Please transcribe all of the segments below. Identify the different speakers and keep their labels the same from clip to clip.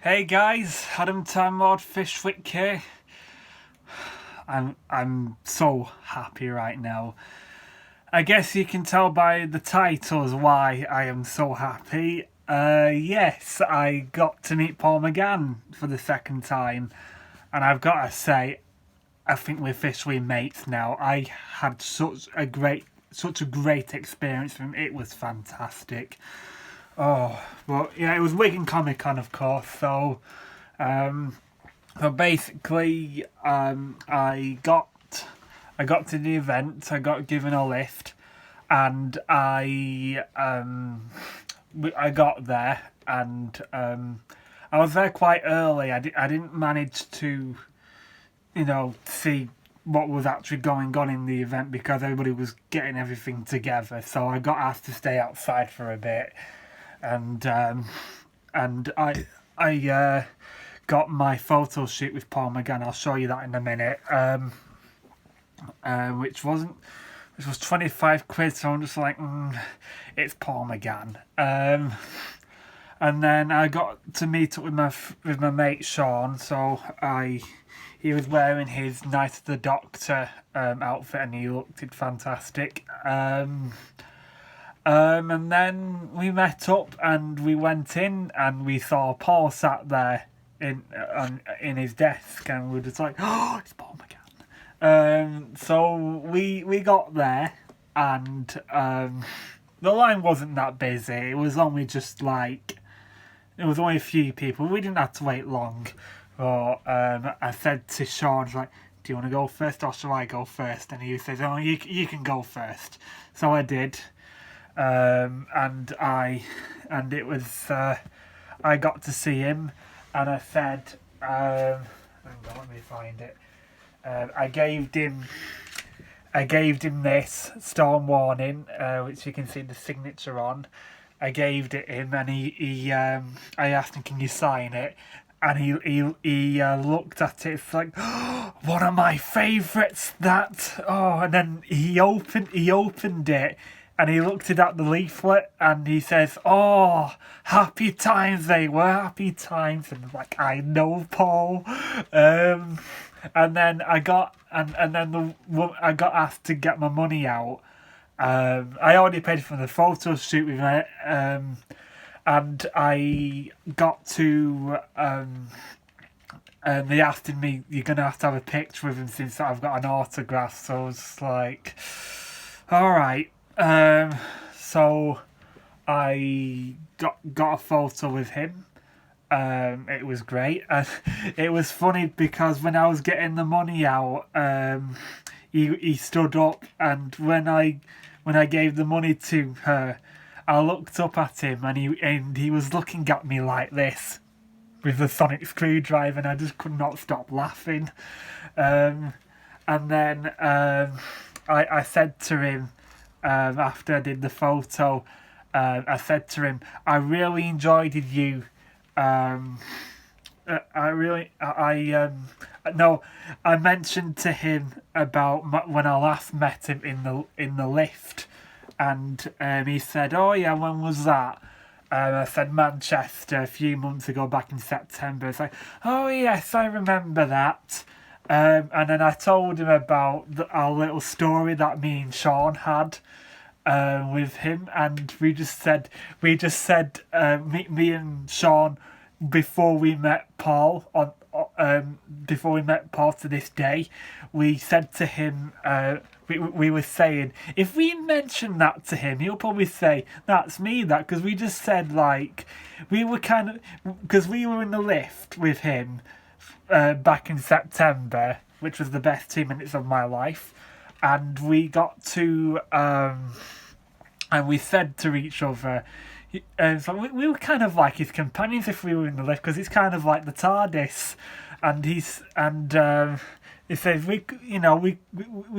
Speaker 1: Hey guys, Adam Time Lord Fishwick here. I'm so happy right now. I guess you can tell by the titles why I am so happy. Yes, I got to meet Paul McGann for the second time, and I've got to say, I think we're officially mates now. I had such a great experience with him. It was fantastic. Oh, well, yeah, it was Wigan Comic Con, of course. So basically, I got to the event. I got given a lift, and I got there, and I was there quite early. I didn't manage to, see what was actually going on in the event because everybody was getting everything together. So I got asked to stay outside for a bit, and I got my photo shoot with Paul McGann. I'll show you that in a minute. Which was £25, so I'm just like, it's Paul McGann. And then I got to meet up with my mate Sean. So he was wearing his Night of the Doctor outfit, and he looked fantastic. And then we met up and we went in and we saw Paul sat there in his desk, and we were just like, oh, it's Paul McGann. So we got there, and the line wasn't that busy. It was only a few people. We didn't have to wait long. But I said to Sean, like, do you want to go first or shall I go first? And he says, oh, you can go first. So I did. And it was I got to see him, and I said, hang on, let me find it. I gave him this Storm Warning, which you can see the signature on. I gave it him, and I asked him, can you sign it? And he looked at it. It's like, oh, one of my favourites. And then he opened it. And he looked at the leaflet and he says, oh, happy times they were, happy times. And I'm like, I know, Paul. And then I got asked to get my money out. I already paid for the photo shoot with it. And I got to... they asked me, you're going to have a picture with him since I've got an autograph. So I was like, all right. So I got a photo with him. It was great. It was funny because when I was getting the money out, he stood up, and when I gave the money to her, I looked up at him, and he was looking at me like this with the sonic screwdriver, and I just could not stop laughing. And then I said to him, after I did the photo, I said to him, I really enjoyed you. I mentioned to him about when I last met him in the lift, and he said, oh yeah, when was that? I said Manchester a few months ago, back in September. It's like, oh yes, I remember that. And then I told him about our little story that me and Sean had with him, and we just said me and Sean, before we met Paul to this day, we said to him, we were saying, if we mention that to him, he'll probably say, that's me, that, because we just said, like, we were because we were in the lift with him back in September, which was the best 2 minutes of my life, and we got to and we said to each other, so we were kind of like his companions if we were in the lift, because it's kind of like the TARDIS, and he says we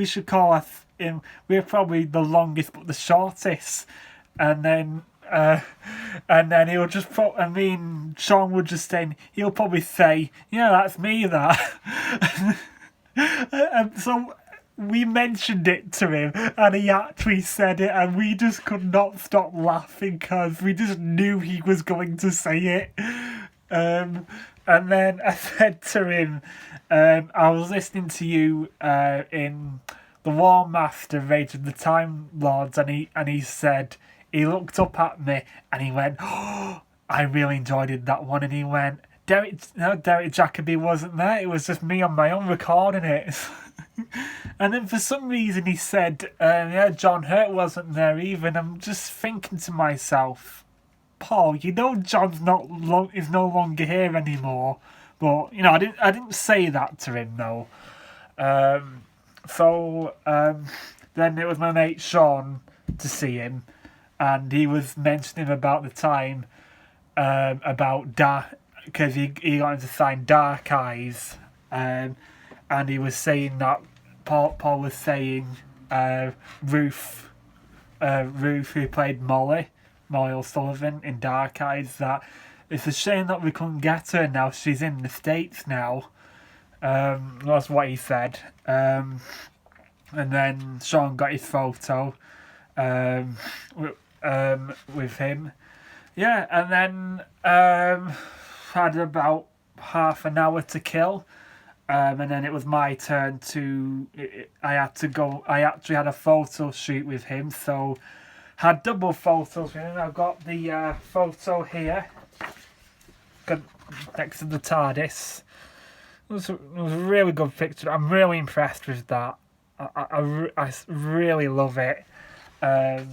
Speaker 1: should call us him. We're probably the longest but the shortest, and then he'll just Sean would just say, he'll probably say, yeah, that's me, that. And so we mentioned it to him, and he actually said it, and we just could not stop laughing because we just knew he was going to say it. And then I said to him, I was listening to you in the War Master Rage of the Time Lords, and he said, he looked up at me and he went, oh, I really enjoyed that one. And he went, Derek Jacobi wasn't there. It was just me on my own recording it. And then for some reason he said, yeah, John Hurt wasn't there either. And I'm just thinking to myself, Paul, you know John's is no longer here anymore. But you know, I didn't say that to him though. So then it was my mate Sean to see him, and he was mentioning about the time about because he got him to sign Dark Eyes, and he was saying that Paul was saying Ruth who played Molly O'Sullivan in Dark Eyes, that it's a shame that we couldn't get her now. She's in the States now. That's what he said. And then Sean got his photo with him. Yeah, and then had about half an hour to kill. And then it was my turn I had to go. I actually had a photo shoot with him, so had double photos with him. I've got the photo here, next to the TARDIS. It was a really good picture. I'm really impressed with that. I really love it. Yeah,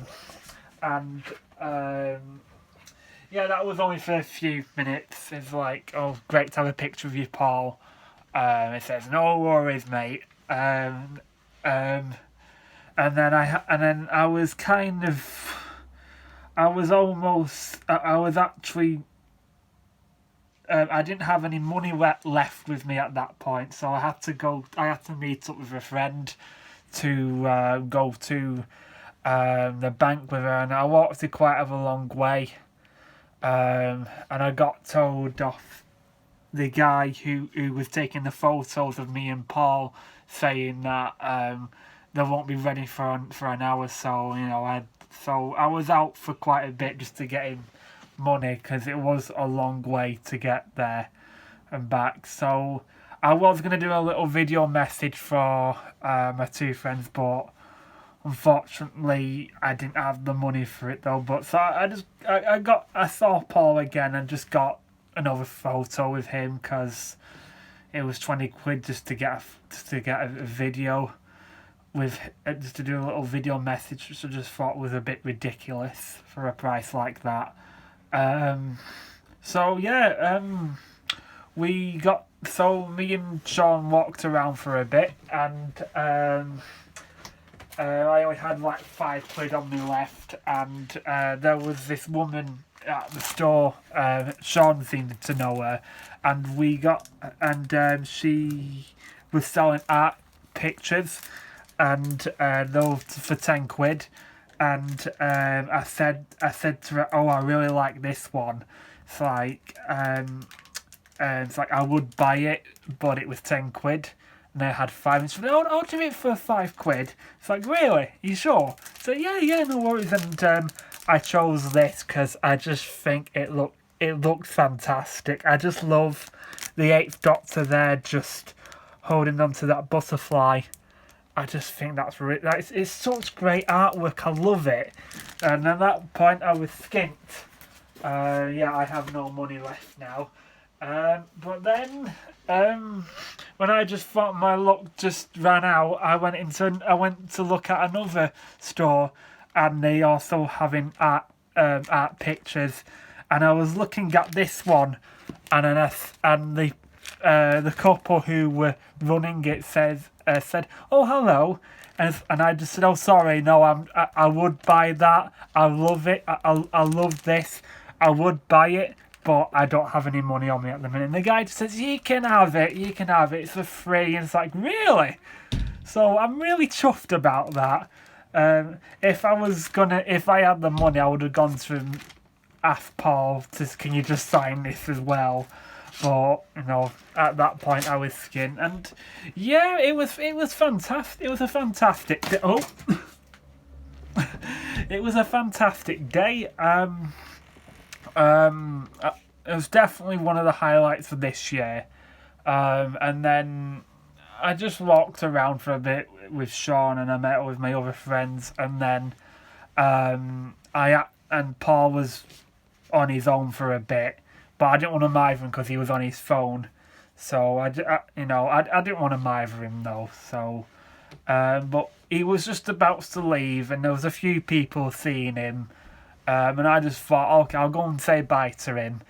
Speaker 1: that was only for a few minutes. It's like, oh, great to have a picture of you, Paul. It says, no worries, mate. And then I was kind of, I was actually, I didn't have any money left with me at that point, so I had to meet up with a friend to go to the bank with her, and I walked it quite a long way, and I got told off the guy who was taking the photos of me and Paul, saying that they won't be ready for an hour. So you know, I was out for quite a bit just to get him money, because it was a long way to get there and back. So I was going to do a little video message for my two friends, but unfortunately I didn't have the money for it though. But so I saw Paul again and just got another photo with him, because it was 20 quid just to get a video with, just to do a little video message, which I just thought was a bit ridiculous for a price like that. So yeah, me and Sean walked around for a bit, and I only had like 5 quid on me left, and there was this woman at the store. Sean seemed to know her, and she was selling art pictures, and those for 10 quid. And I said to her, oh, I really like this one. It's like I would buy it, but it was 10 quid. And I had 5. And she said, I'll do it for 5 quid. It's like, really? You sure? So yeah, no worries. And I chose this because I just think it looked fantastic. I just love the 8th Doctor there, just holding on to that butterfly. I just think it's such great artwork. I love it. And at that point, I was skint. Yeah, I have no money left now. But then, when I just thought my luck just ran out, I went to look at another store, and they also having art pictures. And I was looking at this one, and the couple who were running it said, oh, hello, and I just said, oh, sorry, no, I would buy that. I love it. I love this. I would buy it, but I don't have any money on me at the minute. And the guy just says, you can have it. It's for free. And it's like, really? So I'm really chuffed about that. If I had the money, I would have gone to ask Paul, can you just sign this as well? But you know, at that point I was skint, and yeah, it was fantastic. It was a fantastic day. Oh, it was a fantastic day. it was definitely one of the highlights of this year. And then I just walked around for a bit with Sean, and I met with my other friends, and then Paul was on his own for a bit, but I didn't want to mither him because he was on his phone. So I didn't want to mither him though. So, but he was just about to leave, and there was a few people seeing him, and I just thought, okay, I'll go and say bye to him.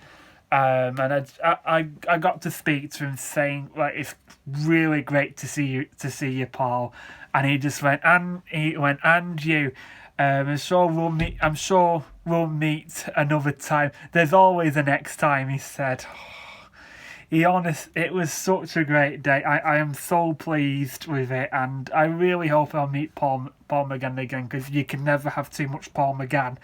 Speaker 1: And I got to speak to him, saying like, it's really great to see you, Paul. And he just went, and you. I'm sure we'll meet another time. There's always a next time, he said. It was such a great day. I am so pleased with it, and I really hope I'll meet Paul McGann again, because you can never have too much Paul McGann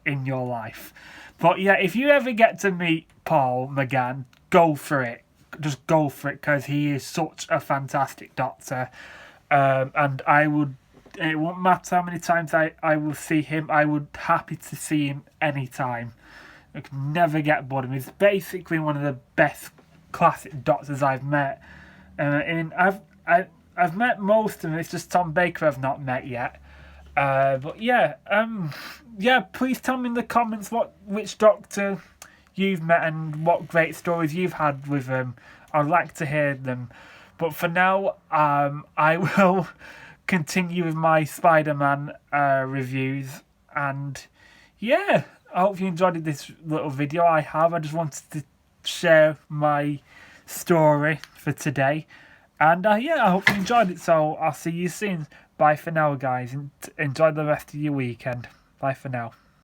Speaker 1: in your life. But yeah, if you ever get to meet Paul McGann, go for it. Just go for it, because he is such a fantastic Doctor. And it won't matter how many times I will see him, I would happy to see him anytime. I can never get bored of him. He's basically one of the best classic Doctors I've met. And I've met most of them. It's just Tom Baker I've not met yet. But yeah, please tell me in the comments which Doctor you've met and what great stories you've had with them. I'd like to hear them. But for now, I will continue with my Spider-Man reviews. And yeah, I hope you enjoyed this little video I just wanted to share my story for today. And I hope you enjoyed it. So I'll see you soon. Bye for now, guys. And enjoy the rest of your weekend. Bye for now.